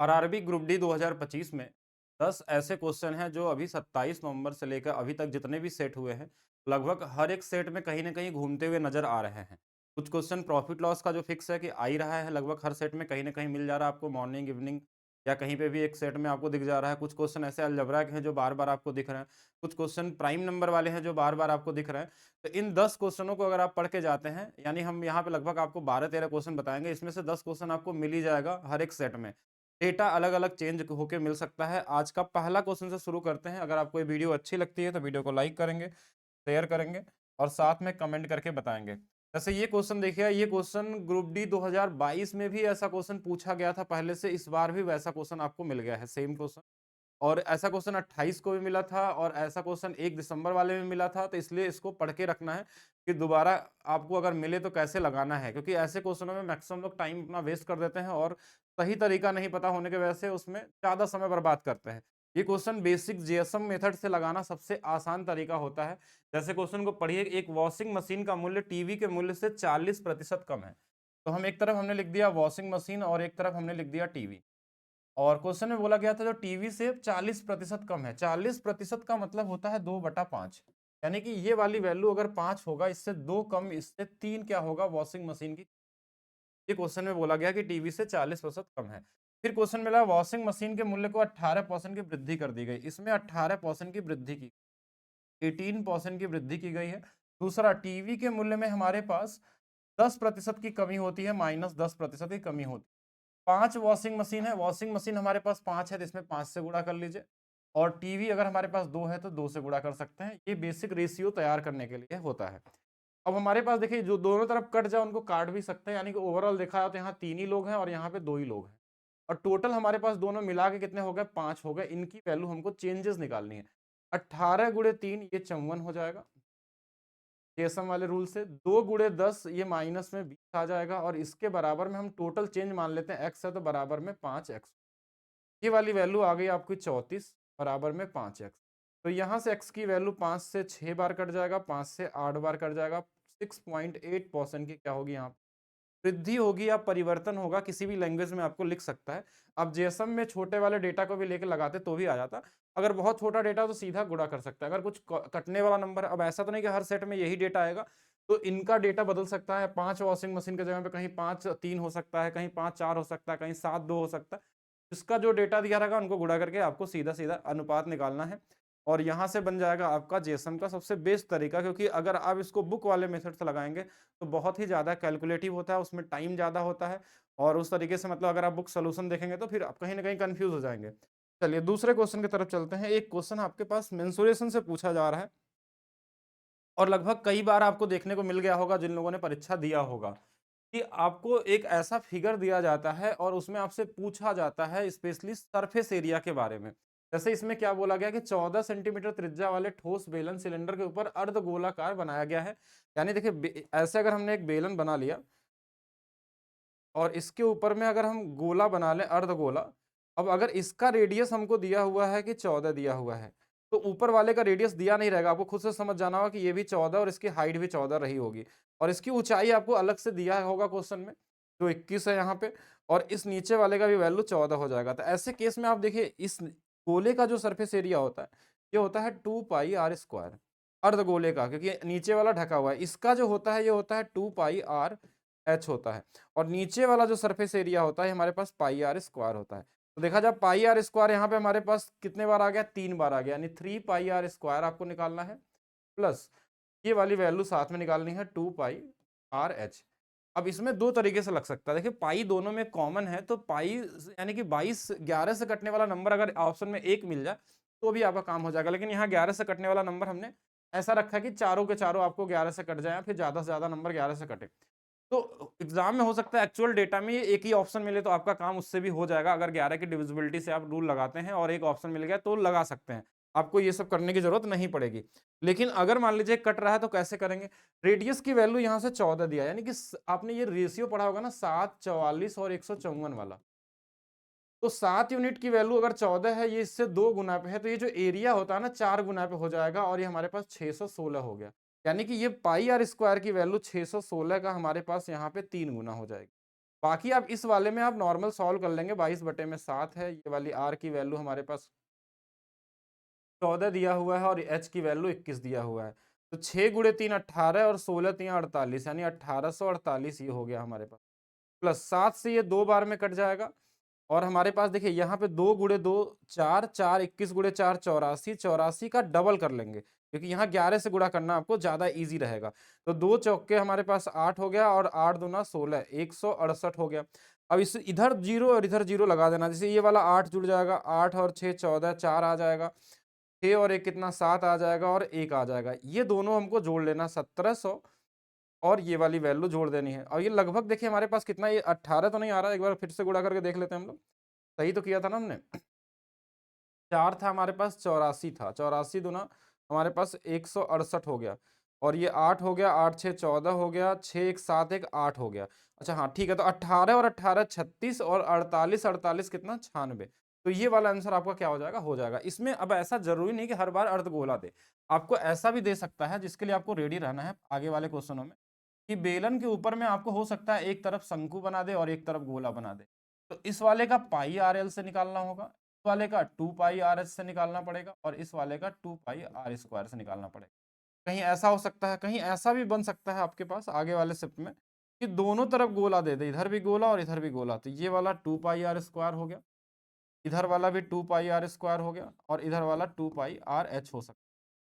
RRB group D 2025 में 10 ऐसे question हैं जो अभी 27 नवंबर से लेकर अभी तक जितने भी सेट हुए हैं, लगभग हर एक सेट में कहीं न कहीं घूमते हुए नज़र आ रहे हैं। कुछ क्वेश्चन प्रॉफिट लॉस का जो फिक्स है कि आ ही रहा है, लगभग हर सेट में कहीं न कहीं मिल जा रहा है आपको मॉर्निंग, इवनिंग या कहीं पे भी एक सेट में आपको दिख जा रहा है। कुछ क्वेश्चन ऐसे अलजेब्रा के हैं जो बार-बार आपको दिख रहे हैं। कुछ क्वेश्चन प्राइम नंबर वाले हैं जो बार-बार आपको दिख रहे हैं। तो इन 10 क्वेश्चनों को अगर आप पढ़ के जाते हैं, यानी हम यहाँ पे लगभग आपको 12-13 क्वेश्चन बताएँगे, इसमें से 10 क्वेश्चन आपको मिल ही जाएगा हर एक सेट में। डेटा अलग-अलग चेंज होके मिल सकता है। आज का पहला क्वेश्चन से शुरू करते हैं। अगर आपको ये वीडियो अच्छी लगती है तो वीडियो को लाइक करेंगे, शेयर करेंगे और साथ में कमेंट करके बताएँगे। जैसे ये क्वेश्चन देखिए, ये क्वेश्चन ग्रुप डी 2022 में भी ऐसा क्वेश्चन पूछा गया था पहले से, इस बार भी वैसा क्वेश्चन आपको मिल गया है, सेम क्वेश्चन। और ऐसा क्वेश्चन 28 को भी मिला था और ऐसा क्वेश्चन 1 दिसंबर वाले में मिला था, तो इसलिए इसको पढ़ के रखना है कि दोबारा आपको अगर मिले तो कैसे लगाना है। क्योंकि ऐसे क्वेश्चनों में मैक्सिमम लोग टाइम अपना वेस्ट कर देते हैं और सही तरीका नहीं पता होने की वजह से उसमें ज़्यादा समय बर्बाद करते हैं। ये क्वेश्चन बेसिक जीएसएम मेथड से लगाना सबसे आसान तरीका होता है। जैसे क्वेश्चन को पढ़िए, एक वॉशिंग मशीन का मूल्य टीवी के मूल्य से 40% कम है। तो हम एक तरफ हमने लिख दिया वॉशिंग मशीन और एक तरफ हमने लिख दिया टीवी। और क्वेश्चन में बोला गया था जो टीवी से 40% कम है। 40% का मतलब होता है 2/5, यानी कि ये वाली वैल्यू अगर 5 होगा, इससे 2 कम, इससे 3 क्या होगा वॉशिंग मशीन की। ये क्वेश्चन में बोला गया कि टीवी से 40% कम है। फिर क्वेश्चन मिला वॉशिंग मशीन के मूल्य को 18% की वृद्धि कर दी गई। इसमें 18% की वृद्धि की, 18% की वृद्धि की गई है। दूसरा, टीवी के मूल्य में हमारे पास 10% की कमी होती है, -10% की कमी होती है। 5 वॉशिंग मशीन है, वॉशिंग मशीन हमारे पास 5 है तो इसमें 5 से गुणा कर लीजिए और टीवी अगर हमारे पास 2 है तो 2 से गुणा कर सकते हैं। ये बेसिक रेशियो तैयार करने के लिए होता है। अब हमारे पास देखिए जो दोनों तरफ कट जाए उनको काट भी सकते हैं, यानी कि ओवरऑल देखा जाए तो यहाँ 3 ही लोग हैं और यहाँ पे 2 ही लोग हैं। और टोटल हमारे पास दोनों मिला के कितने हो गए? 5 हो गए। इनकी वैल्यू हमको चेंजेस निकालनी है। 18 गुणे 3 ये 54 हो जाएगा। जेसम वाले रूल से 2 गुणे 10 ये माइनस में 20 आ जाएगा और इसके बराबर में हम टोटल चेंज मान लेते हैं, x है तो बराबर में 5x। ये वाली वैल्यू आ गई आपकी 34 बराबर में 5x। तो यहाँ से x की वैल्यू 5 से 6 बार कट जाएगा, 5 से 8 बार कट जाएगा। 6.8% की क्या होगी यहाँ वृद्धि होगी या परिवर्तन होगा, किसी भी लैंग्वेज में आपको लिख सकता है। अब जेएसएम में छोटे वाले डेटा को भी लेके लगाते तो भी आ जाता। अगर बहुत छोटा डेटा तो सीधा गुणा कर सकता है। अगर कुछ कटने वाला नंबर है, अब ऐसा तो नहीं कि हर सेट में यही डेटा आएगा, तो इनका डेटा बदल सकता है। 5 वॉशिंग मशीन के जगह पे कहीं 5-3 हो सकता है, कहीं 5-4 हो सकता है, कहीं 7-2 हो सकता है। इसका जो डेटा दिया रहेगा उनको गुणा करके आपको सीधा-सीधा अनुपात निकालना है और यहाँ से बन जाएगा आपका जेएसएम का सबसे बेस्ट तरीका। क्योंकि अगर आप इसको बुक वाले मेथड से लगाएँगे तो बहुत ही ज़्यादा कैलकुलेटिव होता है, उसमें टाइम ज़्यादा होता है और उस तरीके से मतलब अगर आप बुक सॉल्यूशन देखेंगे तो फिर आप कहीं न कहीं कन्फ्यूज़ हो जाएँगे। चलिए दूसरे क्वेश्चन की तरफ चलते हैं। एक क्वेश्चन आपके पास मेंसुरेशन से पूछा जा रहा है और लगभग कई बार आपको देखने को मिल गया होगा जिन लोगों ने परीक्षा दिया होगा, कि आपको एक ऐसा फिगर दिया जाता है और उसमें आपसे पूछा जाता है स्पेशली सरफेस एरिया के बारे में। जैसे इसमें क्या बोला गया कि 14 सेंटीमीटर त्रिज्या वाले ठोस बेलन सिलेंडर के ऊपर अर्धगोलाकार बनाया गया है। यानी देखिए ऐसे अगर हमने एक बेलन बना लिया और इसके ऊपर में अगर हम गोला बना लें अर्धगोला, अब अगर इसका रेडियस हमको दिया हुआ है कि 14 दिया हुआ है, तो ऊपर वाले का रेडियस दिया नहीं रहेगा। आपको खुद से समझ जाना होगा कि ये भी 14 और इसकी हाइट भी 14 रही होगी और इसकी ऊंचाई आपको अलग से दिया होगा क्वेश्चन में, जो 21 है यहाँ पे, और इस नीचे वाले का भी वैल्यू 14 हो जाएगा। तो ऐसे केस में आप देखिए इस गोले का जो सरफेस एरिया होता है, ये होता है 2 पाई आर स्क्वायर, अर्धगोले का, क्योंकि नीचे वाला ढका हुआ है। इसका जो होता है ये होता है 2 पाई आर एच होता है और नीचे वाला जो सरफेस एरिया होता है हमारे पास पाई आर स्क्वायर होता है। तो देखा जाए पाई आर स्क्वायर यहाँ पे हमारे पास कितने बार आ गया? 3 बार आ गया, यानी 3 पाई आर स्क्वायर आपको निकालना है प्लस ये वाली वैल्यू साथ में निकालनी है 2 पाई आर एच। अब इसमें दो तरीके से लग सकता है। देखिए पाई दोनों में कॉमन है तो पाई यानी कि 22 11 से कटने वाला नंबर अगर ऑप्शन में एक मिल जाए तो भी आपका काम हो जाएगा। लेकिन यहाँ 11 से कटने वाला नंबर हमने ऐसा रखा है कि चारों के चारों आपको 11 से कट जाए, फिर ज़्यादा से ज़्यादा नंबर 11 से कटे। तो एग्जाम में हो सकता है एक्चुअल डेटा में ये एक ही ऑप्शन मिले तो आपका काम उससे भी हो जाएगा। अगर 11 की डिविजिबिलिटी से आप रूल लगाते हैं और एक ऑप्शन मिल गया तो लगा सकते हैं। आपको ये सब करने की जरूरत नहीं पड़ेगी। लेकिन अगर मान लीजिए कट रहा है तो कैसे करेंगे? रेडियस की वैल्यू यहाँ से 14 दिया, यानी कि आपने ये रेशियो पढ़ा होगा ना 7, 44 और 154 वाला। तो 7 यूनिट की वैल्यू अगर 14 है, ये इससे 2 गुना पे है, तो ये जो एरिया होता है ना 4 गुना पे हो जाएगा और ये हमारे पास 616 हो गया। यानी कि ये पाई आर स्क्वायर की वैल्यू 616 का हमारे पास यहाँ पे 3 गुना हो जाएगी। बाकी आप इस वाले में आप नॉर्मल सॉल्व कर लेंगे, 22/7 है, ये वाली r की वैल्यू हमारे पास 14 दिया हुआ है और h की वैल्यू 21 दिया हुआ है। तो 6 गुणे 3 18 और 16 तिया 48, यानी 1848 ये हो गया हमारे पास। प्लस 7 से ये 2 बार में कट जाएगा और हमारे पास देखिए यहाँ पे 2 गुणे 2 4, 4 21 गुणे 4 84, 84 का डबल कर लेंगे क्योंकि यहाँ 11 से गुणा करना आपको ज़्यादा ईज़ी रहेगा। तो 2 चौके हमारे पास 8 हो गया और 8 दूना 16, 168 हो गया। अब इस इधर 0 और इधर 0 लगा देना, जैसे ये वाला 8 जुड़ जाएगा, 8 और 6 14, 4 आ जाएगा, 6 और 1 कितना 7 आ जाएगा और 1 आ जाएगा। ये दोनों हमको जोड़ लेना 1700 और ये वाली वैल्यू जोड़ देनी है। और ये लगभग देखिए हमारे पास कितना, ये 18 तो नहीं आ रहा है, एक बार फिर से गुणा करके देख लेते हैं हम लोग। सही तो किया था ना हमने? 4 था हमारे पास, 84 था, 84 दूना हमारे पास 168 हो गया और ये 8 हो गया, 8 6 14 हो गया, 6 1 7 1 8 हो गया। अच्छा हाँ ठीक है, तो 18 और 18 36 और 48 48 कितना 96। तो ये वाला आंसर आपका क्या हो जाएगा। इसमें अब ऐसा जरूरी नहीं कि हर बार अर्धगोला दे, आपको ऐसा भी दे सकता है जिसके लिए आपको रेडी रहना है आगे वाले क्वेश्चनों में, कि बेलन के ऊपर में आपको हो सकता है एक तरफ शंकु बना दे और एक तरफ गोला बना दे। तो इस वाले का पाई आर एल से निकालना होगा, इस वाले का 2 पाई आर एस से निकालना पड़ेगा और इस वाले का 2 पाई आर स्क्वायर से निकालना पड़ेगा। कहीं ऐसा हो सकता है, कहीं ऐसा भी बन सकता है आपके पास आगे वाले शिफ्ट में कि दोनों तरफ गोला दे दे, इधर भी गोला और इधर भी गोला। तो ये वाला 2 पाई आर स्क्वायर हो गया, इधर वाला भी 2 पाई आर स्क्वायर हो गया और इधर वाला 2 पाई आर एच हो सकता है।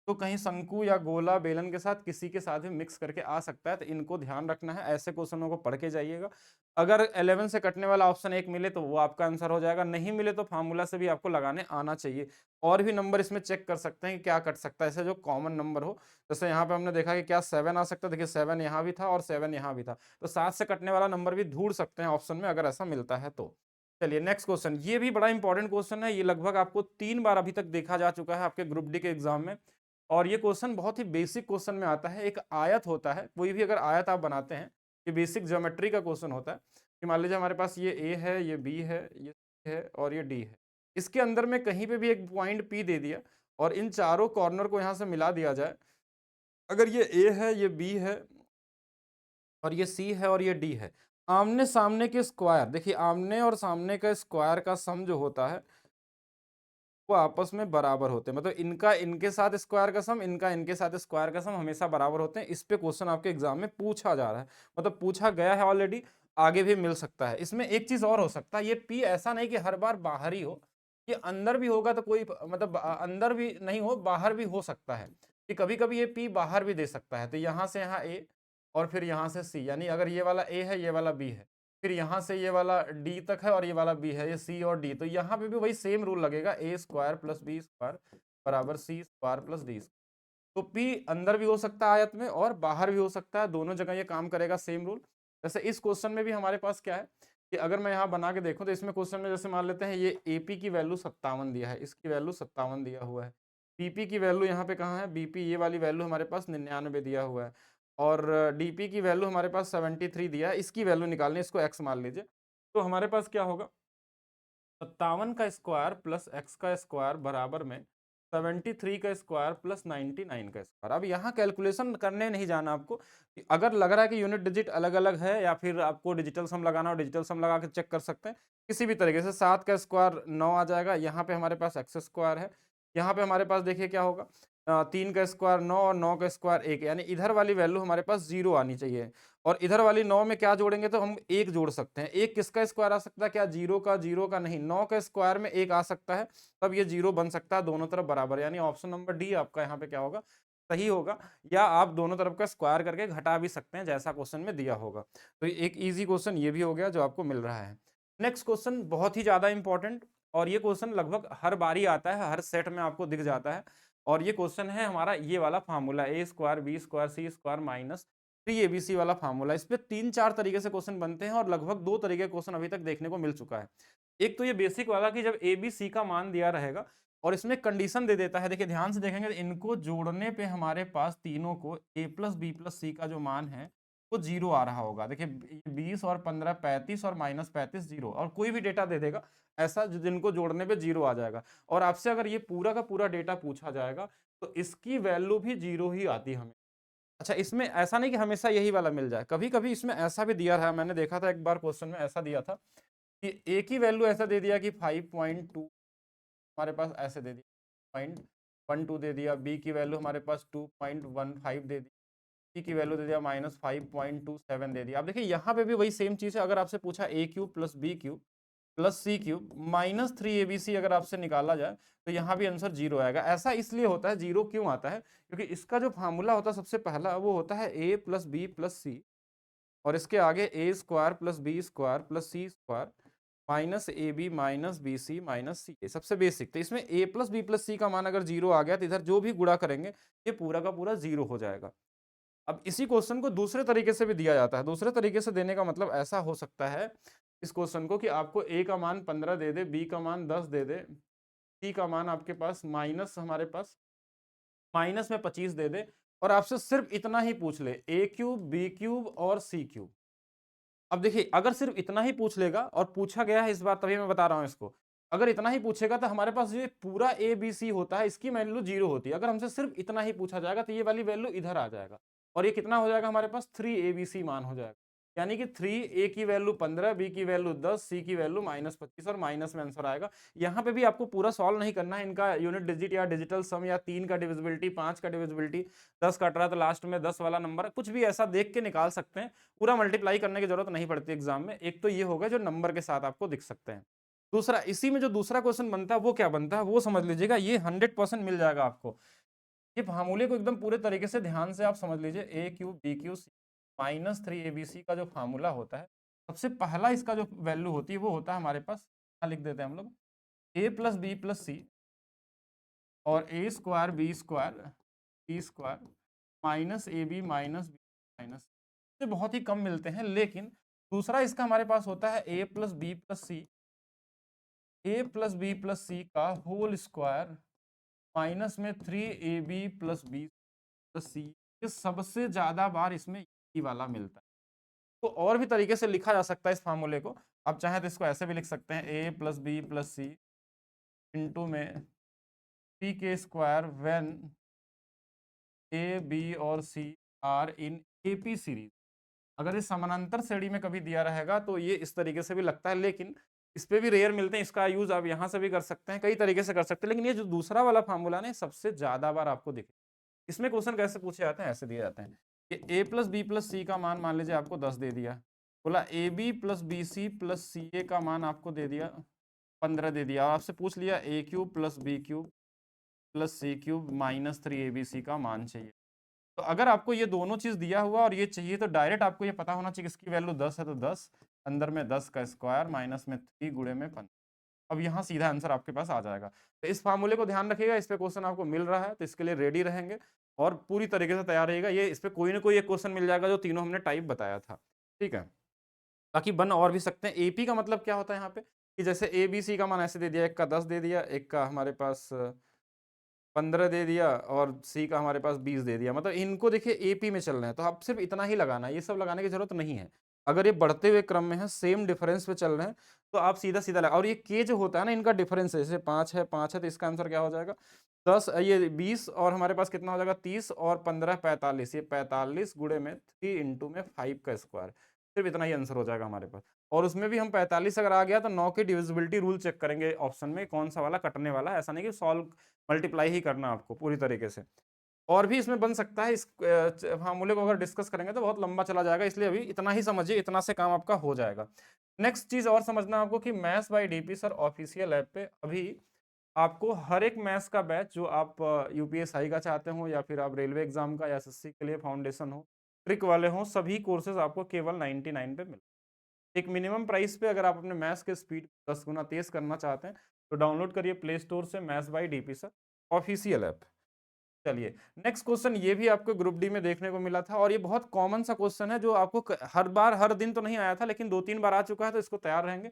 तो कहीं शंकु या गोला बेलन के साथ किसी के साथ भी मिक्स करके आ सकता है, तो इनको ध्यान रखना है, ऐसे क्वेश्चनों को पढ़ के जाइएगा। अगर 11 से कटने वाला ऑप्शन एक मिले तो वो आपका आंसर हो जाएगा, नहीं मिले तो फार्मूला से भी आपको लगाने आना चाहिए। और भी नंबर इसमें चेक कर सकते हैं कि क्या कट सकता है, ऐसे जो कॉमन नंबर हो। जैसे यहाँ पे हमने देखा कि क्या 7 आ सकता है, देखिए 7 यहाँ भी था और 7 यहाँ भी था, तो 7 से कटने वाला नंबर भी ढूंढ सकते हैं ऑप्शन में अगर ऐसा मिलता है तो। चलिए नेक्स्ट क्वेश्चन, ये भी बड़ा इंपॉर्टेंट क्वेश्चन है, ये लगभग आपको 3 बार अभी तक देखा जा चुका है आपके ग्रुप डी के एग्जाम में। और ये क्वेश्चन बहुत ही बेसिक क्वेश्चन में आता है। एक आयत होता है, कोई भी अगर आयत आप बनाते हैं, ये बेसिक ज्योमेट्री का क्वेश्चन होता है कि मान लीजिए हमारे पास ये ए है, ये बी है, ये C है और ये डी है। इसके अंदर में कहीं पे भी एक पॉइंट पी दे दिया और इन चारों कॉर्नर को यहाँ से मिला दिया जाए। अगर ये ए है, ये बी है और ये सी है और ये डी है, आमने सामने के स्क्वायर, देखिए आमने और सामने का स्क्वायर का सम जो होता है वो आपस में बराबर होते हैं, मतलब इनका इनके साथ स्क्वायर का सम, इनका इनके साथ स्क्वायर का सम हमेशा बराबर होते हैं। इस पे क्वेश्चन आपके एग्जाम में पूछा जा रहा है, मतलब पूछा गया है ऑलरेडी, आगे भी मिल सकता है। इसमें एक चीज और हो सकता है, ये पी ऐसा नहीं कि हर बार बाहर ही हो, ये अंदर भी होगा तो कोई मतलब अंदर भी नहीं हो, बाहर भी हो सकता है कि कभी कभी ये पी बाहर भी दे सकता है। तो यहाँ से यहाँ ए और फिर यहाँ से सी, यानी अगर ये वाला ए है, ये वाला बी है, फिर यहाँ से ये वाला डी तक है और ये वाला बी है, ये सी और डी, तो यहाँ पे भी वही सेम रूल लगेगा, ए स्क्वायर प्लस बी स्क्वायर बराबर सी स्क्वायर प्लस डी। तो पी अंदर भी हो सकता है आयत में और बाहर भी हो सकता है, दोनों जगह ये काम करेगा सेम रूल। जैसे इस क्वेश्चन में भी हमारे पास क्या है कि अगर मैं यहाँ बना के देखूं तो इसमें क्वेश्चन में जैसे मान लेते हैं ये एपी की वैल्यू 57 दिया है, इसकी वैल्यू 57 दिया हुआ है, पीपी की वैल्यू यहाँ पे कहाँ है, बीपी ये वाली वैल्यू हमारे पास 99 दिया हुआ है और डीपी की वैल्यू हमारे पास 73 दिया है। इसकी वैल्यू निकालनी, इसको एक्स मान लीजिए। तो हमारे पास क्या होगा, 57 का स्क्वायर प्लस एक्स का स्क्वायर बराबर में 73 का स्क्वायर प्लस 99 का स्क्वायर। अब यहाँ कैलकुलेशन करने नहीं जाना आपको, अगर लग रहा है कि यूनिट डिजिट अलग अलग है या फिर आपको डिजिटल सम लगाना हो, डिजिटल सम लगा के चेक कर सकते हैं किसी भी तरीके से। 7 का स्क्वायर 9 आ जाएगा, यहाँ पे हमारे पास एक्स स्क्वायर है, यहाँ पे हमारे पास देखिए क्या होगा, 3 का स्क्वायर 9 और 9 का स्क्वायर 1, यानी इधर वाली वैल्यू हमारे पास 0 आनी चाहिए और इधर वाली 9 में क्या जोड़ेंगे तो हम 1 जोड़ सकते हैं। 1 किसका स्क्वायर आ सकता है, क्या 0 का नहीं, 9 का स्क्वायर में 1 आ सकता है, तब ये 0 बन सकता है, दोनों तरफ बराबर, यानी ऑप्शन नंबर डी आपका यहाँ पे क्या होगा, सही होगा। या आप दोनों तरफ का स्क्वायर करके घटा भी सकते हैं जैसा क्वेश्चन में दिया होगा। तो एक इजी क्वेश्चन ये भी हो गया जो आपको मिल रहा है। नेक्स्ट क्वेश्चन बहुत ही ज्यादा इंपॉर्टेंट और ये क्वेश्चन लगभग हर बार ही आता है, हर सेट में आपको दिख जाता है और ये क्वेश्चन है हमारा ये वाला फार्मूला, ए square B square C square minus 3abc वाला फार्मूला। इस पे 3-4 तरीके से क्वेश्चन बनते हैं और लगभग 2 तरीके के क्वेश्चन अभी तक देखने को मिल चुका है। एक तो ये बेसिक वाला कि जब ए बी सी का मान दिया रहेगा और इसमें कंडीशन दे देता है, देखिए ध्यान से देखेंगे तो इनको जोड़ने पे हमारे पास तीनों को ए प्लस बी प्लस सी का जो मान है वो 0 आ रहा होगा। देखिए 20 और 15 35 और माइनस 35 0, और कोई भी डेटा दे देगा ऐसा जिनको जोड़ने पे 0 आ जाएगा। और आपसे अगर ये पूरा का पूरा डेटा पूछा जाएगा तो इसकी वैल्यू भी 0 ही आती है हमें। अच्छा, इसमें ऐसा नहीं कि हमेशा यही वाला मिल जाए, कभी-कभी इसमें ऐसा भी दिया रहा है, मैंने देखा था एक बार क्वेश्चन में ऐसा दिया था कि ए की वैल्यू ऐसा दे दिया कि 5.2 हमारे पास ऐसे दे दिया, 0.12 दे दिया, बी की वैल्यू हमारे पास 2.15 दे दी, सी की वैल्यू दे दिया -5.27 दे दिया। अब देखिए यहाँ पे भी वही सेम चीज़ है, अगर आपसे पूछा A cube plus B cube plus C cube -3 ABC अगर आपसे निकाला जाए तो यहाँ भी आंसर जीरो आएगा। ऐसा इसलिए होता है, जीरो क्यों आता है? क्योंकि इसका जो फार्मूला होता है सबसे पहला वो होता है A plus B plus C और इसके आगे A square plus B square plus C square minus A B minus B C minus C A, सबसे बेसिक। तो इसमें A plus B plus C का मान अगर जीरो आ गया तो इधर जो भी गुणा करेंगे ये पूरा का पूरा जीरो हो जाएगा। अब इसी क्वेश्चन को दूसरे तरीके से भी दिया जाता है। दूसरे तरीके से देने का मतलब ऐसा हो सकता है इस क्वेश्चन को कि आपको ए का मान 15 दे दे, बी का मान 10 दे दे, सी का मान आपके पास माइनस हमारे पास माइनस में 25 दे दे और आपसे सिर्फ इतना ही पूछ ले, ए क्यूब, बी क्यूब और सी क्यूब। अब देखिए अगर सिर्फ इतना ही पूछ लेगा और पूछा गया है इस बार तभी मैं बता रहा हूँ इसको। अगर इतना ही पूछेगा तो हमारे पास ये पूरा ए बी सी होता है इसकी वैल्यू जीरो होती है। अगर हमसे सिर्फ इतना ही पूछा जाएगा तो ये वाली वैल्यू इधर आ जाएगा और ये कितना हो जाएगा हमारे पास 3 ABC मान हो जाएगा। यानी कि 3 ए की वैल्यू 15, बी की वैल्यू 10, सी की वैल्यू -25 और माइनस में आंसर आएगा। यहाँ पे भी आपको पूरा सॉल्व नहीं करना है, इनका यूनिट डिजिट या डिजिटल सम या 3 का डिविजिबिलिटी, 5 का डिविजिबिलिटी, 10 कट रहा है तो लास्ट में 10 वाला नंबर कुछ भी ऐसा देख के निकाल सकते हैं। पूरा मल्टीप्लाई करने की जरूरत नहीं पड़ती एग्जाम में। एक तो ये होगा जो नंबर के साथ आपको दिख सकते हैं। दूसरा, इसी में जो दूसरा क्वेश्चन बनता है वो क्या बनता है वो समझ लीजिएगा। ये 100% मिल जाएगा आपको। ये फार्मूले को एकदम पूरे तरीके से ध्यान से आप समझ लीजिए। A cube B cube C -3 ABC का जो फार्मूला होता है, सबसे पहला इसका जो वैल्यू होती है वो होता है हमारे पास, यहाँ लिख देते हैं हम लोग, A plus B plus C और A square B square C square minus A B minus B minus, से बहुत ही कम मिलते हैं। लेकिन दूसरा इसका हमारे पास होता है A plus B plus C, A plus B plus C का होल स्क्वायर माइनस में 3 AB प्लस बी प्लस सी। ये सबसे ज्यादा बार इसमें यही वाला मिलता है। तो और भी तरीके से लिखा जा सकता है इस फार्मूले को। आप चाहें तो इसको ऐसे भी लिख सकते हैं, A plus B plus C into में सी के स्क्वायर व्हेन ए बी और C are in AP series. अगर ये समानांतर श्रेणी में कभी दिया रहेगा तो ये इस तरीके से भी लगता है, लेकिन इस पे भी रेयर मिलते हैं। इसका यूज आप यहाँ से भी कर सकते हैं, कई तरीके से कर सकते हैं, लेकिन ये जो दूसरा वाला फार्मूला ना सबसे ज्यादा बार आपको दिखे। इसमें क्वेश्चन कैसे पूछे जाते हैं, ऐसे दिए जाते हैं कि A plus B plus C का मान लीजिए आपको 10 दे दिया, बोला A B plus B C plus C A का मान आपको दे दिया 15 दे दिया, और आपसे पूछ लिया A cube plus B cube plus C cube -3 ABC का मान चाहिए। तो अगर आपको ये दोनों चीज दिया हुआ और ये चाहिए तो डायरेक्ट आपको ये पता होना चाहिए कि इसकी वैल्यू 10 है तो 10 अंदर में 10 का स्क्वायर माइनस में 3 गुणे में 15। अब यहाँ सीधा आंसर आपके पास आ जाएगा। तो इस फार्मूले को ध्यान रखिएगा, इस पे क्वेश्चन आपको मिल रहा है तो इसके लिए रेडी रहेंगे और पूरी तरीके से तैयार रहिएगा। ये इस पे कोई ना कोई एक क्वेश्चन मिल जाएगा जो तीनों हमने टाइप बताया था, ठीक है। बाकी बन और भी सकते हैं। एपी का मतलब क्या होता है यहाँ पे कि जैसे ए बी सी का मान ऐसे दे दिया, एक का 10 दे दिया, एक का हमारे पास 15 दे दिया और सी का हमारे पास 20 दे दिया। मतलब इनको देखिए एपी में चल रहे हैं तो आप सिर्फ इतना ही लगाना है, ये सब लगाने की जरूरत नहीं है। अगर ये बढ़ते हुए क्रम में है, सेम डिफरेंस पे चल रहे हैं तो आप सीधा सीधा लगा। और ये के जो होता है ना, इनका डिफरेंस है, जैसे 5 है तो इसका आंसर क्या हो जाएगा 10, ये 20 और हमारे पास कितना हो जाएगा 30 और 15 45, ये 45 गुणे में 3 इंटू में 5 का स्क्वायर, सिर्फ इतना ही आंसर हो जाएगा हमारे पास। और उसमें भी हम 45 अगर आ गया तो 9 की डिविजिबिलिटी रूल चेक करेंगे ऑप्शन में कौन सा वाला कटने वाला है। ऐसा नहीं कि सॉल्व मल्टीप्लाई ही करना आपको पूरी तरीके से। और भी इसमें बन सकता है। इस फार्मूले को अगर डिस्कस करेंगे तो बहुत लंबा चला जाएगा, इसलिए अभी इतना ही समझिए, इतना से काम आपका हो जाएगा। नेक्स्ट चीज और समझना आपको कि maths by DP sir official app पे अभी आपको हर एक मैथ्स का बैच, जो आप यूपीएसआई का चाहते हो या फिर आप रेलवे एग्जाम का या एसएससी के लिए फाउंडेशन हो, ट्रिक वाले हो, सभी कोर्सेज आपको केवल 99 पे मिल। एक मिनिमम प्राइस पे अगर आप अपने मैथ्स के स्पीड 10 गुना तेज करना चाहते हैं तो डाउनलोड करिए प्ले स्टोर से maths by DP sir official app. चलिए, नेक्स्ट क्वेश्चन ये भी आपको ग्रुप डी में देखने को मिला था और ये बहुत कॉमन सा क्वेश्चन है जो आपको हर बार हर दिन तो नहीं आया था लेकिन 2-3 बार आ चुका है, तो इसको तैयार रहेंगे।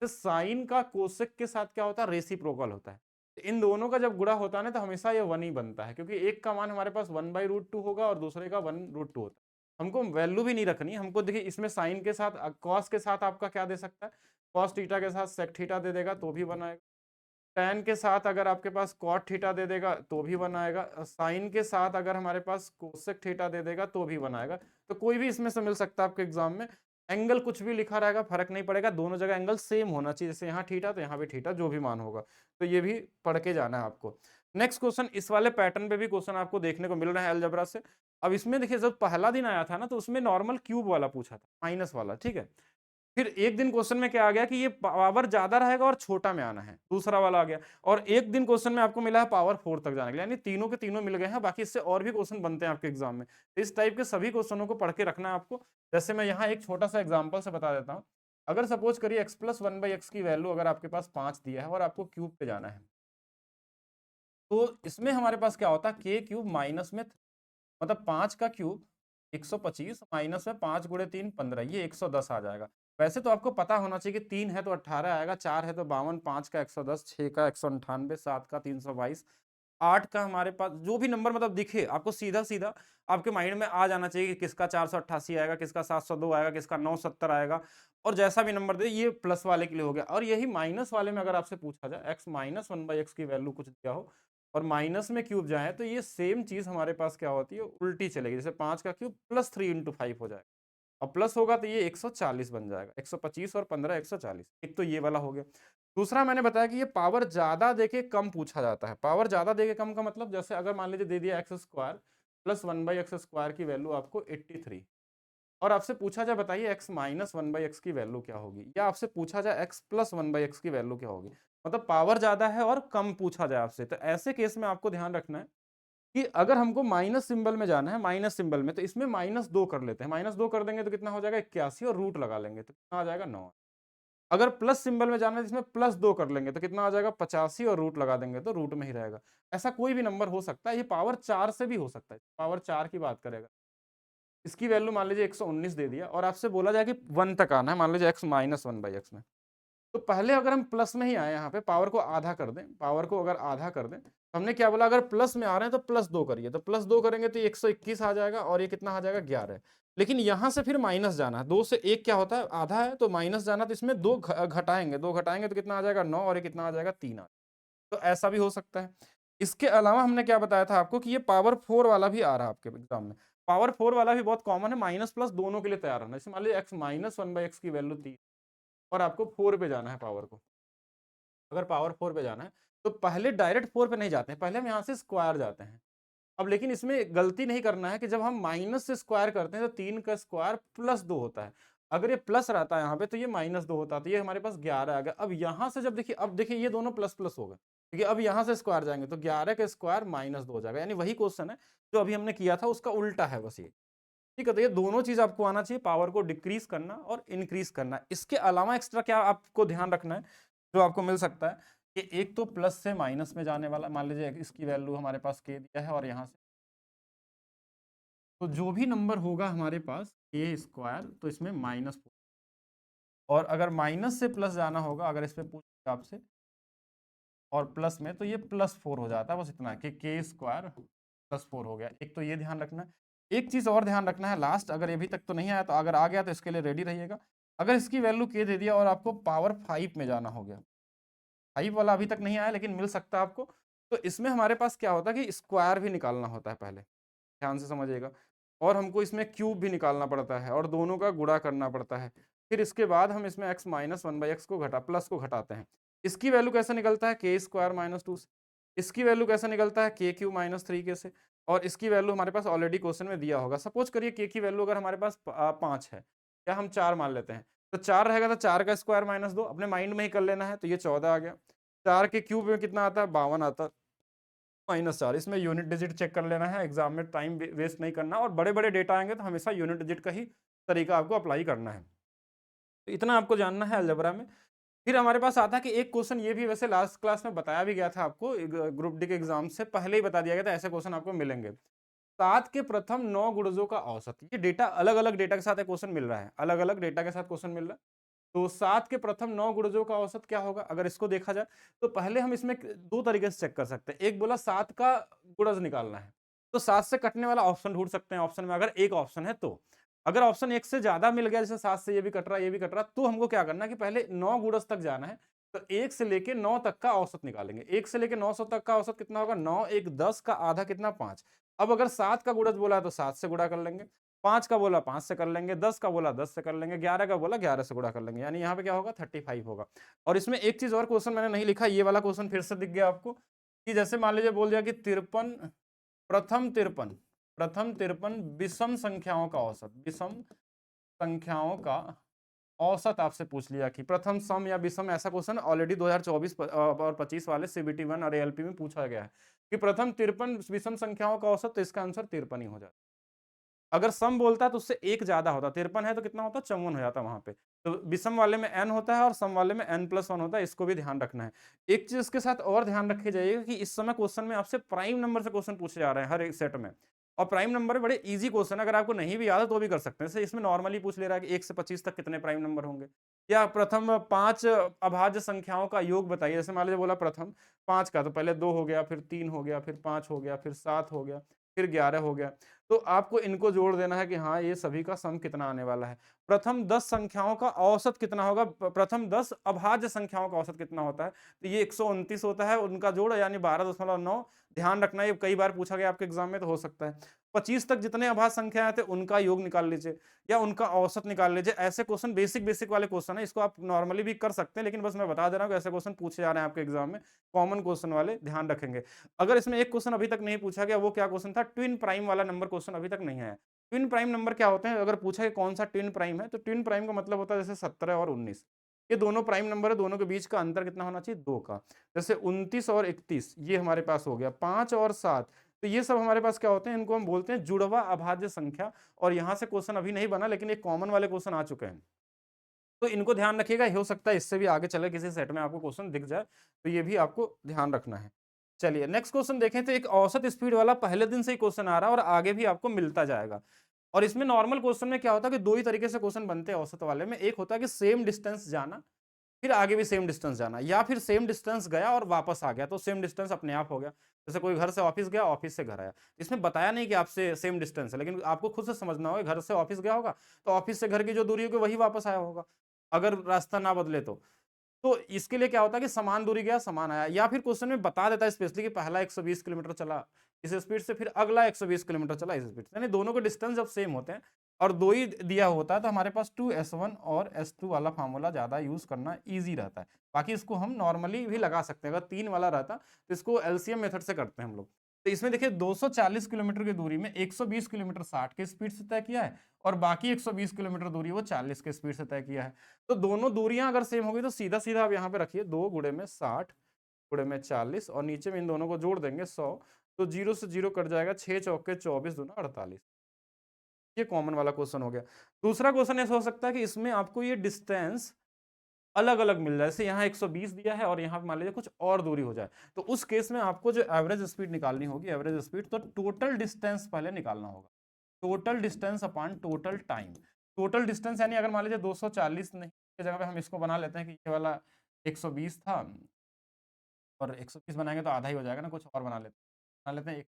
तो साइन का कोसेक के साथ क्या होता है, रेसिप्रोकल होता है। तो इन दोनों का जब गुणा होता है ना तो हमेशा ये 1 ही बनता है, क्योंकि एक का मान हमारे पास 1/√2 होगा और दूसरे का 1√2 होता है। हमको वैल्यू भी नहीं रखनी, हमको देखिए इसमें साइन के साथ कॉस के साथ आपका क्या दे सकता है, कॉस थीटा के साथ सेक थीटा दे देगा तो भी बनाएगा। tan के साथ अगर आपके पास cot थीटा दे देगा तो भी 1 आएगा, sin के साथ अगर हमारे पास cosec थीटा दे देगा तो भी 1 आएगा। तो कोई भी इसमें से मिल सकता है आपके एग्जाम में। एंगल कुछ भी लिखा रहेगा फर्क नहीं पड़ेगा, दोनों जगह एंगल सेम होना चाहिए, जैसे यहाँ थीटा तो यहाँ भी थीटा, जो भी मान होगा। तो ये भी पढ़ के जाना है आपको। नेक्स्ट क्वेश्चन, इस वाले पैटर्न पे भी क्वेश्चन आपको देखने को मिल रहा है अलजेब्रा से। अब इसमें देखिए जब पहला दिन आया था ना तो उसमें नॉर्मल क्यूब वाला पूछा था, माइनस वाला, ठीक है। फिर एक दिन क्वेश्चन में क्या आ गया कि ये पावर ज्यादा रहेगा और छोटा में आना है, दूसरा वाला आ गया। और एक दिन क्वेश्चन में आपको मिला है पावर 4 तक जाने के लिए, यानी तीनों के तीनों मिल गए हैं। बाकी इससे और भी क्वेश्चन बनते हैं आपके एग्जाम में, तो इस टाइप के सभी क्वेश्चनों को पढ़ के रखना है आपको। जैसे मैं यहाँ एक छोटा सा एग्जाम्पल से बता देता हूँ। अगर सपोज करिए एक्स प्लस 1/x की वैल्यू अगर आपके पास 5 दिया है और आपको क्यूब पे जाना है, तो इसमें हमारे पास क्या होता है, के क्यूब माइनस में, मतलब 5 का क्यूब 125 माइनस में 5 गुणे 3 15, ये 110 आ जाएगा। वैसे तो आपको पता होना चाहिए कि 3 है तो 18 आएगा, 4 है तो 52, 5 का 110, 6 का 198, 7 का 322, 8 का हमारे पास जो भी नंबर मतलब दिखे आपको सीधा सीधा आपके माइंड में आ जाना चाहिए कि किसका 488 आएगा, किसका 702 आएगा, किसका 970 आएगा। और जैसा भी नंबर दे, ये प्लस वाले के लिए हो गया। और यही माइनस वाले में अगर आपसे पूछा जाए एक्स माइनस 1/x की वैल्यू कुछ दिया हो और माइनस में क्यूब जाए, तो ये सेम चीज हमारे पास क्या होती है, उल्टी चलेगी। जैसे 5 का क्यूब प्लस 3 इंटू 5 हो जाएगा, और प्लस होगा तो ये 140 बन जाएगा। 125 और 15 140, एक तो ये वाला हो गया। दूसरा मैंने बताया कि ये पावर ज्यादा देके कम पूछा जाता है। पावर ज्यादा देके कम का मतलब, जैसे अगर मान लीजिए दे दिया x square plus 1/x square की वैल्यू आपको 83, और आपसे पूछा जाए बताइए एक्स माइनस 1/x की वैल्यू क्या होगी, या आपसे पूछा जाए एक्स प्लस 1/x की वैल्यू क्या होगी, मतलब पावर ज्यादा है और कम पूछा जाए आपसे, तो ऐसे केस में आपको ध्यान रखना है कि अगर हमको माइनस सिंबल में जाना है, माइनस सिंबल में, तो इसमें -2 कर लेते हैं। -2 कर देंगे तो कितना हो जाएगा 81, और रूट लगा लेंगे तो कितना आ जाएगा 9। अगर प्लस सिंबल में जाना है इसमें +2 कर लेंगे तो कितना आ जाएगा 85, और रूट लगा देंगे तो रूट में ही रहेगा। ऐसा कोई भी नंबर हो सकता है, ये पावर 4 से भी हो सकता है। पावर 4 की बात करेगा, इसकी वैल्यू मान लीजिए 119 दे दिया और आपसे बोला जाए कि 1 तक आना है, मान लीजिए x माइनस 1/x में। तो पहले अगर हम प्लस में ही आए, यहाँ पे पावर को आधा कर दें, पावर को अगर आधा कर दें, तो हमने क्या बोला, अगर प्लस में आ रहे हैं तो +2 करिए, तो +2 करेंगे तो ये 121 आ जाएगा, और ये कितना आ जाएगा 11। लेकिन यहाँ से फिर माइनस जाना है, 2 से 1 क्या होता है, आधा है, तो माइनस जाना, तो इसमें 2 घटाएंगे, 2 घटाएंगे तो कितना आ जाएगा 9, और ये कितना आ जाएगा 3 आ। तो ऐसा भी हो सकता है। इसके अलावा हमने क्या बताया था आपको कि ये पावर 4 वाला भी आ रहा है आपके एग्जाम में। पावर 4 वाला भी बहुत कॉमन है, माइनस प्लस दोनों के लिए तैयार रहना। जैसे मान लीजिए x माइनस 1/x की वैल्यू 3 और आपको 4 पे जाना है पावर को। अगर पावर 4 पे जाना है तो पहले डायरेक्ट 4 पे नहीं जाते हैं, पहले हम यहाँ से स्क्वायर जाते हैं। अब लेकिन इसमें गलती नहीं करना है कि जब हम माइनस से स्क्वायर करते हैं तो 3 का स्क्वायर +2 होता है। अगर ये प्लस रहता है यहाँ पे तो ये -2 होता है, तो ये हमारे पास 11 आ गया। अब यहाँ से जब देखिए, अब देखिए ये दोनों प्लस प्लस हो गए, देखिए अब यहाँ से स्क्वायर जाएंगे तो 11 का स्क्वायर -2 हो जाएगा, यानी वही क्वेश्चन है जो अभी हमने किया था, उसका उल्टा है बस ये। ठीक है, तो ये दोनों चीज आपको आना चाहिए, पावर को डिक्रीज करना और इंक्रीज करना। इसके अलावा एक्स्ट्रा क्या आपको ध्यान रखना है जो आपको मिल सकता है, कि एक तो प्लस से माइनस में जाने वाला, मान लीजिए इसकी वैल्यू हमारे पास के दिया है और यहाँ से, तो जो भी नंबर होगा हमारे पास ए स्क्वायर, तो इसमें -4, और अगर माइनस से प्लस जाना होगा, अगर इस पे पूछ आपसे और प्लस में, तो ये +4 हो जाता है। बस इतना कि के स्क्वायर +4 हो गया। एक तो ये ध्यान रखना है। एक चीज और ध्यान रखना है लास्ट, अगर अभी तक तो नहीं आया, तो अगर आ गया तो इसके लिए रेडी रहिएगा। अगर इसकी वैल्यू के दे दिया और आपको पावर 5 में जाना हो गया, 5 वाला अभी तक नहीं आया लेकिन मिल सकता है आपको, तो इसमें हमारे पास क्या होता है कि स्क्वायर भी निकालना होता है पहले, ध्यान से समझिएगा। और हमको इसमें क्यूब भी निकालना पड़ता है और दोनों का गुणा करना पड़ता है। फिर इसके बाद हम इसमें x माइनस 1/x को प्लस को घटाते हैं। इसकी वैल्यू कैसे निकलता है, के स्क्वायर -2 से। इसकी वैल्यू कैसे निकलता है, के क्यू -3 के से। और इसकी वैल्यू हमारे पास ऑलरेडी क्वेश्चन में दिया होगा। सपोज करिए के की वैल्यू अगर हमारे पास 5 है, या हम 4 मान लेते हैं, तो 4 रहेगा तो 4 का स्क्वायर -2 अपने माइंड में ही कर लेना है, तो ये 14 आ गया। 4 के क्यूब में कितना आता है, 52 आता है, -4। इसमें यूनिट डिजिट चेक कर लेना है, एग्जाम में टाइम वेस्ट नहीं करना, और बड़े बड़े डेटा आएंगे तो हमेशा यूनिट डिजिट का ही तरीका आपको अप्लाई करना है। तो इतना आपको जानना है अलजेब्रा में। फिर हमारे पास आता है कि एक क्वेश्चन ये भी वैसे लास्ट क्लास में बताया भी गया था आपको, ग्रुप डी के एग्जाम से पहले ही बता दिया गया था, ऐसे क्वेश्चन आपको मिलेंगे। 7 के प्रथम 9 गुणजों का औसत, ये डेटा अलग अलग डेटा के साथ एक क्वेश्चन मिल रहा है, अलग अलग डेटा के साथ क्वेश्चन मिल रहा है। तो 7 के प्रथम 9 गुणजों का औसत क्या होगा, अगर इसको देखा जाए तो पहले हम इसमें दो तरीके से चेक कर सकते हैं। एक बोला 7 का गुणज निकालना है, तो 7 से कटने वाला ऑप्शन ढूंढ सकते हैं, ऑप्शन में अगर एक ऑप्शन है तो। अगर ऑप्शन एक से ज्यादा मिल गया, जैसे 7 से ये भी कट रहा है, ये भी कट रहा, तो हमको क्या करना है कि पहले 9 गुणज तक जाना है, तो 1 से लेके 9 तक का औसत निकालेंगे। 1 से लेके 900 तक का औसत कितना होगा? 9, 1 10 का आधा कितना? 5। अब अगर 7 का गुणज बोला है तो 7 से गुणा कर लेंगे, 5 का बोला 5 से कर लेंगे, 10 का बोला 10 से कर लेंगे, 11 का बोला 11 से गुणा कर लेंगे। यानी यहाँ पे क्या होगा? 35 होगा। और इसमें एक चीज़ और क्वेश्चन मैंने नहीं लिखा, ये वाला क्वेश्चन फिर से दिख गया आपको कि जैसे मान लीजिए बोल दिया कि 53 प्रथम 53 विषम संख्याओं का औसत, विषम संख्याओं का औसत आपसे पूछ लिया कि प्रथम सम या विषम, ऐसा क्वेश्चन ऑलरेडी 2024 और 25 वाले सीबीटी 1 और एएलपी में पूछा गया है कि प्रथम 53 विषम संख्याओं का औसत, तो इसका आंसर 53 ही हो जाता। अगर सम बोलता तो उससे एक ज्यादा होता, 53 है तो कितना होता? 54 हो जाता वहां पे। तो विषम वाले में n होता है और सम वाले में n+1 होता है, इसको भी ध्यान रखना है। एक चीज इसके साथ और ध्यान रखे जाइएगा कि इस समय क्वेश्चन में आपसे प्राइम नंबर से क्वेश्चन पूछे जा रहे हैं हर एक सेट में, और प्राइम नंबर बड़े इजी क्वेश्चन, अगर आपको नहीं भी याद है तो भी कर सकते हैं। जैसे इसमें नॉर्मली पूछ ले रहा है कि 1 से 25 तक कितने प्राइम नंबर होंगे, या प्रथम 5 अभाज्य संख्याओं का योग बताइए। जैसे मान लीजिए बोला प्रथम 5 का, तो पहले 2 हो गया, फिर 3 हो गया, फिर 5 हो गया, फिर 7 हो गया, फिर 11 हो गया। तो आपको इनको जोड़ देना है कि हाँ, ये सभी का सम कितना आने वाला है। प्रथम 10 संख्याओं का औसत कितना होगा? प्रथम 10 अभाज्य संख्याओं का औसत कितना होता है? तो ये 129 होता है, उनका जोड़ यानी 12.9। ध्यान रखना, ये कई बार पूछा गया आपके एग्जाम में, तो हो सकता है। 25 तक जितने अभाज्य संख्याएं थे उनका योग निकाल लीजिए या उनका औसत निकाल लीजिए। ऐसे क्वेश्चन बेसिक बेसिक वाले क्वेश्चन है, इसको आप नॉर्मली भी कर सकते हैं, लेकिन बस मैं बता दे रहा हूँ कि ऐसे क्वेश्चन पूछे जा रहे हैं आपके एग्जाम में, कॉमन क्वेश्चन वाले, ध्यान रखेंगे। अगर इसमें एक क्वेश्चन अभी तक नहीं पूछा गया, वो क्या क्वेश्चन था? ट्विन प्राइम वाला नंबर क्वेश्चन अभी तक नहीं आया। ट्विन प्राइम नंबर क्या होते हैं? अगर पूछा कि कौन सा ट्विन प्राइम है, तो ट्विन प्राइम का मतलब होता है जैसे 17 और 19, ये दोनों प्राइम नंबर है, दोनों के बीच का अंतर कितना होना चाहिए? 2 का। जैसे 29 और 31 ये हमारे पास हो गया, 5 और 7, तो ये सब हमारे पास क्या होते हैं? इनको हम बोलते हैं जुड़वा अभाज्य संख्या। और यहाँ से क्वेश्चन अभी नहीं बना, लेकिन एक कॉमन वाले क्वेश्चन आ चुके हैं, तो इनको ध्यान रखिएगा। हो सकता है इससे भी आगे चले किसी सेट में आपको क्वेश्चन दिख जाए, तो ये भी आपको ध्यान रखना है। चलिए नेक्स्ट क्वेश्चन देखें, तो एक औसत स्पीड वाला पहले दिन से ही क्वेश्चन आ रहा है और आगे भी आपको मिलता जाएगा। और इसमें नॉर्मल क्वेश्चन में क्या होता है कि दो ही तरीके से क्वेश्चन बनते हैं औसत वाले में। एक होता है कि सेम डिस्टेंस जाना, फिर आगे भी सेम डिस्टेंस जाना, या फिर सेम डिस्टेंस गया और वापस आ गया, तो सेम डिस्टेंस अपने आप हो गया। जैसे कोई घर से ऑफिस गया, ऑफिस से घर आया, इसमें बताया नहीं कि आपसे सेम डिस्टेंस है, लेकिन आपको खुद से समझना होगा। घर से ऑफिस गया होगा तो ऑफिस से घर की जो दूरी होगी वही वापस आया होगा, अगर रास्ता ना बदले तो इसके लिए क्या होता है कि समान दूरी गया, समान आया। या फिर क्वेश्चन में बता देता है स्पेशली कि पहला 120 किलोमीटर चला इस स्पीड से, फिर अगला 120 किलोमीटर चला इस स्पीड से, यानी दोनों के डिस्टेंस जब सेम होते हैं और दो ही दिया होता है, तो हमारे पास 2s1 और s2 वाला फार्मूला ज्यादा यूज करना इजी रहता है। बाकी इसको हम नॉर्मली भी लगा सकते हैं, अगर 3 वाला रहता तो इसको एलसीएम मेथड से करते हैं हम लोग। तो इसमें देखिए 240 किलोमीटर की दूरी में 120 किलोमीटर 60 के स्पीड से तय किया है, और बाकी 120 किलोमीटर दूरी वो 40 के स्पीड से तय किया है। तो दोनों दूरियां अगर सेम होगी तो सीधा सीधा आप यहाँ पे रखिए, 2 गुणे में 60 गुणे में 40, और नीचे में इन दोनों को जोड़ देंगे 100, तो 0 से 0 कट जाएगा, 6 चौके 24 दूना 48। ये कॉमन वाला क्वेश्चन हो गया। दूसरा क्वेश्चन ऐसा हो सकता है कि इसमें आपको ये डिस्टेंस अलग अलग मिल जाए, जैसे यहाँ 120 दिया है और यहाँ पे मान लीजिए कुछ और दूरी हो जाए, तो उस केस में आपको जो एवरेज स्पीड निकालनी होगी, एवरेज स्पीड, तो टोटल डिस्टेंस पहले निकालना होगा। Total distance upon total time. Total distance यानी अगर मान लीजिए 240 नहीं की जगह पे हम इसको बना लेते हैं कि ये वाला 120 था, और 120 बनाएंगे तो आधा ही हो जाएगा ना, कुछ और बना लेते हैं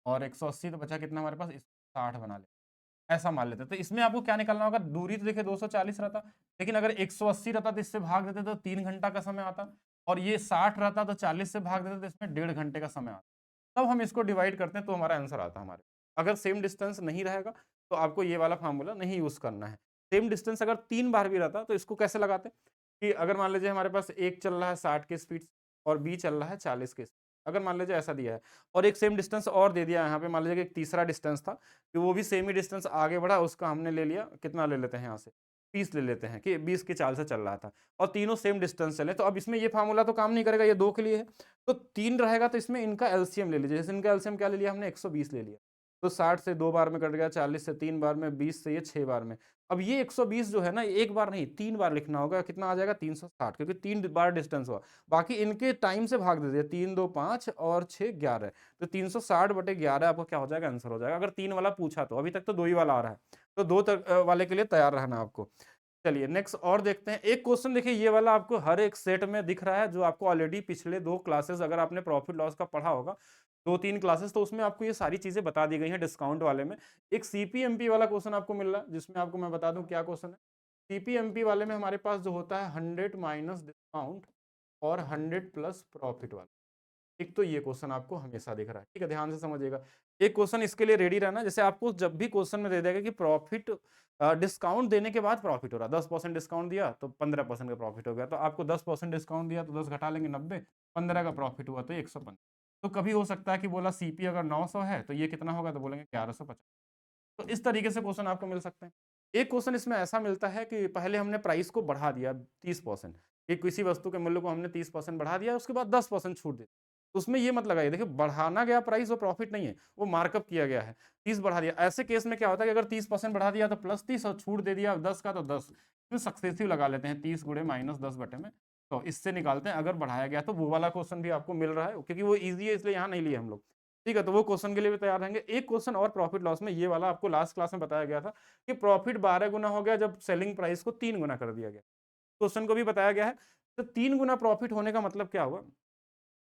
और 180, तो बचा कितना हमारे पास? 60 बना लेते हैं, ऐसा मान लेते हैं। तो इसमें आपको क्या निकालना होगा? दूरी तो देखिए 240 रहता, लेकिन अगर 180 रहता तो इससे भाग देते तो 3 घंटा का समय आता, और ये 60 रहता तो 40 से भाग देते तो इसमें 1.5 घंटे का समय आता। तब हम इसको डिवाइड करते हैं तो हमारा आंसर आता है हमारे। अगर सेम डिस्टेंस नहीं रहेगा तो आपको ये वाला फार्मूला नहीं यूज करना है। सेम डिस्टेंस अगर 3 बार भी रहता तो इसको कैसे लगाते कि अगर मान लीजिए हमारे पास एक चल रहा है 60 की स्पीड और बी चल रहा है 40 की, अगर मान लीजिए ऐसा दिया है, और एक सेम डिस्टेंस और दे दिया है यहाँ पे, मान लीजिए कि एक तीसरा डिस्टेंस था कि वो भी सेम ही डिस्टेंस आगे बढ़ा, उसका हमने ले लिया, कितना ले लेते हैं यहाँ से? 20 ले लेते हैं कि 20 की चाल से चल रहा था, और तीनों सेम डिस्टेंस चले, तो अब इसमें ये फार्मूला तो काम नहीं करेगा, ये 2 के लिए है। तो 3 रहेगा तो इसमें इनका एलसीएम ले लीजिए। जैसे इनका एलसीएम क्या ले लिया हमने? 120 ले लिया, तो 60 से 2 बार में कट गया, 40 से 3 बार में, 20 से ये 6 बार में। अब ये 120 जो है ना, एक बार नहीं 3 बार लिखना होगा, कितना आ जाएगा? 360, क्योंकि 3 बार डिस्टेंस हुआ। बाकी इनके टाइम से भाग दे दिया, 3 2 5 और 6 11, तो 360/11 आपको क्या हो जाएगा? आंसर हो जाएगा, अगर 3 वाला पूछा तो। अभी तक तो 2 ही वाला आ रहा है, तो 2 तक वाले के लिए तैयार रहना आपको। चलिए नेक्स्ट और देखते हैं। एक क्वेश्चन देखिए, ये वाला आपको हर एक सेट में दिख रहा है, जो आपको ऑलरेडी पिछले 2 क्लासेस अगर आपने प्रॉफिट लॉस का पढ़ा होगा, 2-3 क्लासेस, तो उसमें आपको ये सारी चीजें बता दी गई हैं डिस्काउंट वाले में। एक सीपीएमपी वाला क्वेश्चन आपको मिल रहा है, जिसमें आपको मैं बता दूं क्या क्वेश्चन है। सीपीएमपी वाले में हमारे पास जो होता है 100 माइनस डिस्काउंट और 100 प्लस प्रॉफिट वाला। एक तो ये क्वेश्चन आपको हमेशा दिख रहा है, ठीक है, ध्यान से समझिएगा। एक क्वेश्चन इसके लिए रेडी रहना, जैसे आपको जब भी क्वेश्चन में दे देगा कि प्रॉफिट डिस्काउंट देने के बाद प्रॉफिट हो रहा है, 10% डिस्काउंट दिया तो 15% का प्रॉफिट हो गया, तो आपको 10% डिस्काउंट दिया तो 10 घटा लेंगे 90, 15 का प्रॉफिट हुआ तो 115। तो कभी हो सकता है कि बोला सीपी अगर 900 है तो ये कितना होगा, तो बोलेंगे 1150। तो इस तरीके से क्वेश्चन आपको मिल सकते हैं। एक क्वेश्चन इसमें ऐसा मिलता है कि पहले हमने प्राइस को बढ़ा दिया 30%, कि किसी वस्तु के मूल्य को हमने 30% बढ़ा दिया, उसके बाद 10% छूट दी। तो उसमें ये मत लगाइए, देखिए बढ़ाना गया प्राइस, वो प्रॉफिट नहीं है, वो मार्कअप किया गया है, 30 बढ़ा दिया। ऐसे केस में क्या होता है कि अगर 30% बढ़ा दिया तो प्लस 30 और छूट दे दिया 10 का तो 10, इसमें सक्सेसिव लगा लेते हैं, 30 गुणे माइनस 10 बटे में, तो इससे निकालते हैं अगर बढ़ाया गया। तो वो वाला क्वेश्चन भी आपको मिल रहा है, क्योंकि वो ईजी है इसलिए यहाँ नहीं लिए हम लोग, ठीक है, तो वो क्वेश्चन के लिए भी तैयार रहेंगे। एक क्वेश्चन और प्रॉफिट लॉस में ये वाला आपको लास्ट क्लास में बताया गया था कि प्रॉफिट 12 गुना हो गया जब सेलिंग प्राइस को 3 गुना कर दिया गया। क्वेश्चन को भी बताया गया है, तो 3 गुना प्रॉफिट होने का मतलब क्या हुआ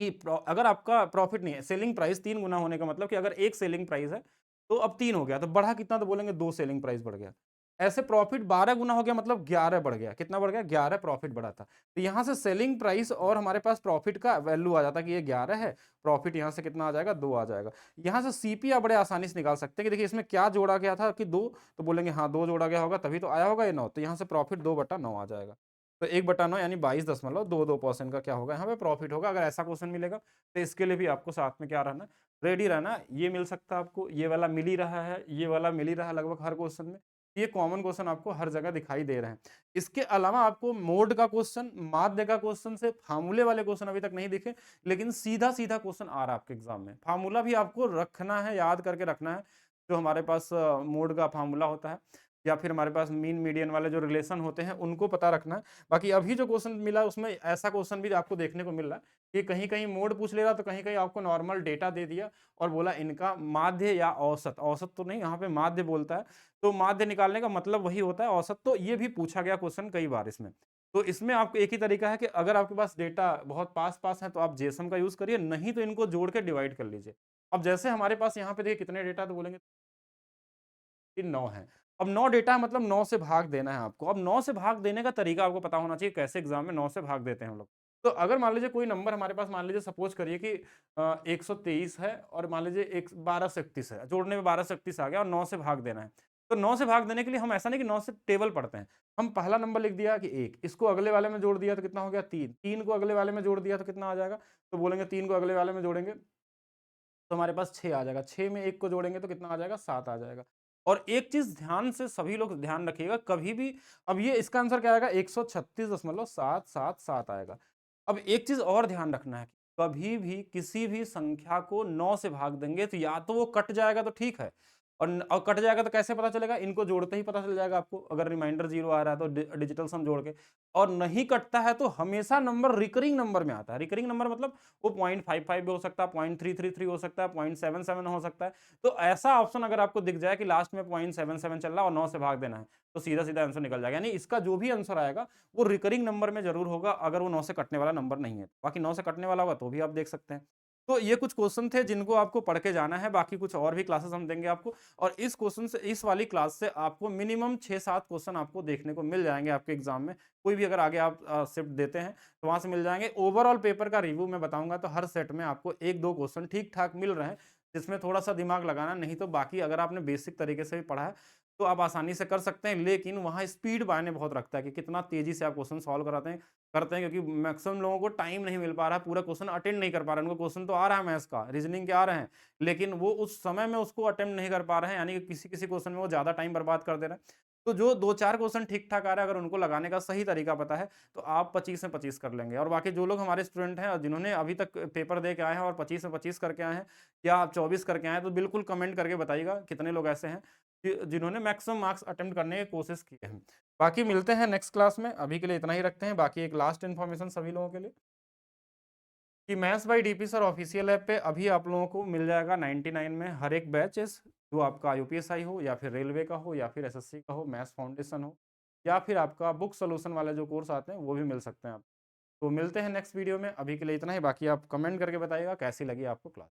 कि अगर आपका प्रॉफिट नहीं है, सेलिंग प्राइस 3 गुना होने का मतलब कि अगर एक सेलिंग प्राइस है तो अब 3 हो गया, तो बढ़ा कितना, तो बोलेंगे 2 सेलिंग प्राइस बढ़ गया। ऐसे प्रॉफिट 12 गुना हो गया मतलब 11 बढ़ गया। कितना बढ़ गया? 11 प्रॉफिट बढ़ा था। तो यहाँ से सेलिंग प्राइस और हमारे पास प्रॉफिट का वैल्यू आ जाता है कि ये 11 है, प्रॉफिट यहाँ से कितना आ जाएगा, 2 आ जाएगा। यहाँ से सीपी आप बड़े आसानी से निकाल सकते हैं कि देखिए इसमें क्या जोड़ा गया था कि 2, तो बोलेंगे हाँ 2 जोड़ा गया होगा तभी तो आया होगा ये 9, तो यहाँ से प्रॉफिट 2/9 आ जाएगा। तो 1/9 यानी 22.22% का क्या होगा, यहाँ पे प्रॉफिट होगा। अगर ऐसा क्वेश्चन मिलेगा तो इसके लिए भी आपको साथ में क्या रहना, रेडी रहना। ये मिल सकता है आपको, ये वाला मिल ही रहा है, ये वाला मिल ही रहा है लगभग हर क्वेश्चन में। ये कॉमन क्वेश्चन आपको हर जगह दिखाई दे रहे हैं। इसके अलावा आपको मोड का क्वेश्चन, माध्य का क्वेश्चन से फार्मूले वाले क्वेश्चन अभी तक नहीं दिखे, लेकिन सीधा सीधा क्वेश्चन आ रहा है आपके एग्जाम में। फार्मूला भी आपको रखना है, याद करके रखना है। जो हमारे पास मोड का फार्मूला होता है, या फिर हमारे पास मीन मीडियन वाले जो रिलेशन होते हैं उनको पता रखना है। बाकी अभी जो क्वेश्चन मिला उसमें ऐसा क्वेश्चन भी आपको देखने को मिल रहा है कि कहीं कहीं मोड पूछ ले रहा, तो कहीं कहीं आपको नॉर्मल डेटा दे दिया और बोला इनका माध्य या औसत, औसत तो नहीं, यहाँ पे माध्य बोलता है, तो माध्य निकालने का मतलब वही होता है औसत। तो ये भी पूछा गया क्वेश्चन कई बार इसमें। तो इसमें आपको एक ही तरीका है कि अगर आपके पास डेटा बहुत पास पास है तो आप जेसम का यूज करिए, नहीं तो इनको जोड़ के डिवाइड कर लीजिए। अब जैसे हमारे पास यहाँ पे देखिए कितने डेटा, तो बोलेंगे कि 9 है। अब 9 डेटा है मतलब 9 से भाग देना है आपको। अब 9 से भाग देने का तरीका आपको पता होना चाहिए, कैसे एग्जाम में 9 से भाग देते हैं हम लोग। तो अगर मान लीजिए कोई नंबर हमारे पास, मान लीजिए सपोज करिए कि 123 है और मान लीजिए 12 से 31 है, जोड़ने में 12 से 31 आ गया और 9 से भाग देना है। तो 9 से भाग देने के लिए हम ऐसा नहीं कि 9 से टेबल पढ़ते हैं। हम पहला नंबर लिख दिया कि 1, इसको अगले वाले में जोड़ दिया तो कितना हो गया 3, 3 को अगले वाले में जोड़ दिया तो कितना आ जाएगा, तो बोलेंगे 3 को अगले वाले में जोड़ेंगे तो हमारे पास 6 आ जाएगा, 6 में 1 को जोड़ेंगे तो कितना आ जाएगा, 7 आ जाएगा। और एक चीज़ ध्यान से सभी लोग ध्यान रखिएगा, कभी भी, अब ये इसका आंसर क्या आएगा, 136.777 आएगा। अब एक चीज़ और ध्यान रखना है, कि कभी भी किसी भी संख्या को 9 से भाग देंगे तो या तो वो कट जाएगा तो ठीक है, और कट जाएगा तो कैसे पता चलेगा, इनको जोड़ते ही पता चल जाएगा आपको। अगर रिमाइंडर 0 आ रहा है तो डिजिटल सम जोड़ के, और नहीं कटता है तो हमेशा नंबर रिकरिंग नंबर में आता है। रिकरिंग नंबर मतलब वो 0.55 भी हो सकता है, 0.333 हो सकता है, 0.77 हो सकता है। तो ऐसा ऑप्शन अगर आपको दिख जाए कि लास्ट में 0.77 चल रहा है और 9 से भाग देना है, तो सीधा सीधा आंसर निकल जाएगा। यानी इसका जो भी आंसर आएगा वो रिकरिंग नंबर में जरूर होगा, अगर वो 9 से कटने वाला नंबर नहीं है। बाकी 9 से कटने वाला होगा तो भी आप देख सकते हैं। तो ये कुछ क्वेश्चन थे जिनको आपको पढ़ के जाना है, बाकी कुछ और भी क्लासेस हम देंगे आपको। और इस क्वेश्चन से, इस वाली क्लास से आपको मिनिमम 6-7 क्वेश्चन आपको देखने को मिल जाएंगे आपके एग्जाम में। कोई भी अगर आगे आप शिफ्ट देते हैं तो वहां से मिल जाएंगे। ओवरऑल पेपर का रिव्यू मैं बताऊंगा तो हर सेट में आपको 1-2 क्वेश्चन ठीक ठाक मिल रहे हैं, जिसमें थोड़ा सा दिमाग लगाना, नहीं तो बाकी अगर आपने बेसिक तरीके से भी पढ़ा है तो आप आसानी से कर सकते हैं। लेकिन वहाँ स्पीड मायने बहुत रखता है कि कितना तेजी से आप क्वेश्चन सॉल्व करते हैं, क्योंकि मैक्सिमम लोगों को टाइम नहीं मिल पा रहा है, पूरा क्वेश्चन अटेंड नहीं कर पा रहे हैं। उनको क्वेश्चन तो आ रहा है मैथ्स का, रीजनिंग के आ रहे हैं, लेकिन वो उस समय में उसको अटेम्प्ट नहीं कर पा रहे हैं, यानी कि किसी किसी क्वेश्चन में वो ज़्यादा टाइम बर्बाद कर दे रहे हैं। तो जो 2-4 क्वेश्चन ठीक-ठाक आ रहा है, अगर उनको लगाने का सही तरीका पता है, तो आप 25 में 25 कर लेंगे। और बाकी जो लोग हमारे स्टूडेंट हैं और जिन्होंने अभी तक पेपर दे के आए हैं और 25 में 25 करके आए हैं, या आप 24 करके आए हैं, तो बिल्कुल कमेंट करके बताइएगा कितने लोग ऐसे हैं कि जिन्होंने मैक्सिमम मार्क्स अटेम्प्ट करने की कोशिश की है। बाकी मिलते हैं नेक्स्ट क्लास में, अभी के लिए इतना ही रखते हैं। बाकी एक लास्ट इन्फॉर्मेशन सभी लोगों के लिए, कि maths by DP sir official app पे अभी आप लोगों को मिल जाएगा 99 में हर एक बैचेस, जो आपका यूपीएसआई हो या फिर रेलवे का हो या फिर एसएससी का हो, मैथ्स फाउंडेशन हो, या फिर आपका बुक सोल्यूशन वाले जो कोर्स आते हैं वो भी मिल सकते हैं आप। तो मिलते हैं नेक्स्ट वीडियो में, अभी के लिए इतना ही। बाकी आप कमेंट करके बताइएगा कैसी लगी आपको क्लास।